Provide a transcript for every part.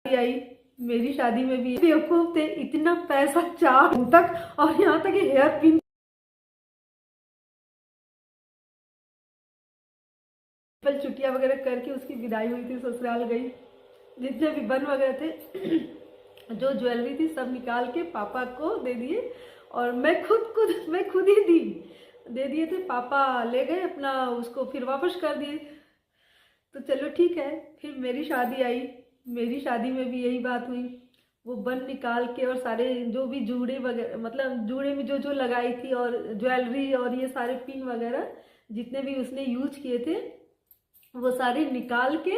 आई मेरी शादी में भी बेवकूफ थे, इतना पैसा चार तक, और यहाँ तक हेयर पिन छुट्टियां वगैरह करके उसकी विदाई हुई थी, ससुराल गई। जितने भी बन वगैरह थे जो ज्वेलरी थी सब निकाल के पापा को दे दिए, और मैं खुद ही दे दिए थे। पापा ले गए अपना, उसको फिर वापस कर दिए। तो चलो ठीक है। फिर मेरी शादी आई, मेरी शादी में भी यही बात हुई। वो बन निकाल के और सारे जो भी जूड़े वगैरह, मतलब जूड़े में जो जो लगाई थी और ज्वेलरी और ये सारे पिन वगैरह जितने भी उसने यूज किए थे वो सारे निकाल के,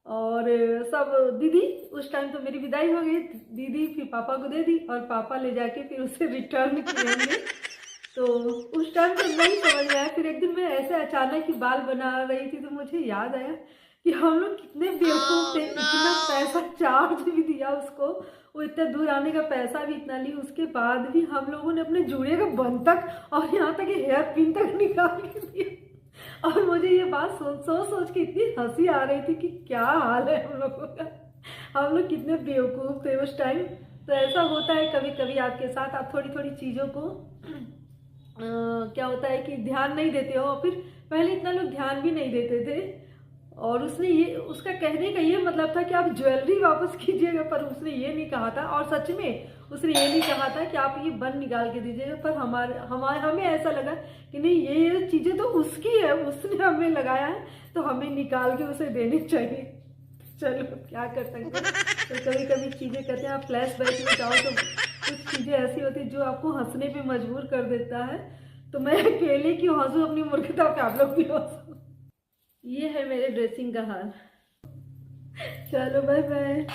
और सब दीदी, उस टाइम तो मेरी विदाई हो गई, दीदी फिर पापा को दे दी, और पापा ले जाके फिर उसे रिटर्न किए। तो उस टाइम तो नहीं समझ में आया। फिर एक दिन मैं ऐसे अचानक ही बाल बना रही थी तो मुझे याद आया कि हम लोग कितने बेवकूफ थे, इतना पैसा चार्ज भी दिया उसको, वो इतना दूर आने का पैसा भी इतना ली, उसके बाद भी हम लोगों ने अपने जूड़े का बन तक और यहाँ तक हेयर पिन तक निकाल के दिया। और मुझे ये बात सोच के इतनी हंसी आ रही थी कि क्या हाल है हम लोगों का, हम लोग कितने बेवकूफ थे उस टाइम। तो ऐसा होता है कभी कभी आपके साथ, आप थोड़ी थोड़ी चीज़ों को क्या होता है कि ध्यान नहीं देते हो। फिर पहले इतना लोग ध्यान भी नहीं देते थे, और उसने ये, उसका कहने का ये मतलब था कि आप ज्वेलरी वापस कीजिएगा, पर उसने ये नहीं कहा था। और सच में उसने ये नहीं कहा था कि आप ये बन निकाल के दीजिएगा, पर हमें ऐसा लगा कि नहीं, ये चीज़ें तो उसकी है, उसने हमें लगाया है तो हमें निकाल के उसे देनी चाहिए। चलो क्या कर सकते हैं। तो कभी कभी चीज़ें कहते हैं, आप फ्लैश बैक में जाओ तो कुछ चीज़ें ऐसी होती है जो आपको हंसने पे मजबूर कर देता है। तो मैं अकेले क्यों हंसूं अपनी मूर्खता पे, आप लोग भी हंसो। ये है मेरे ड्रेसिंग का हाल। चलो बाय बाय।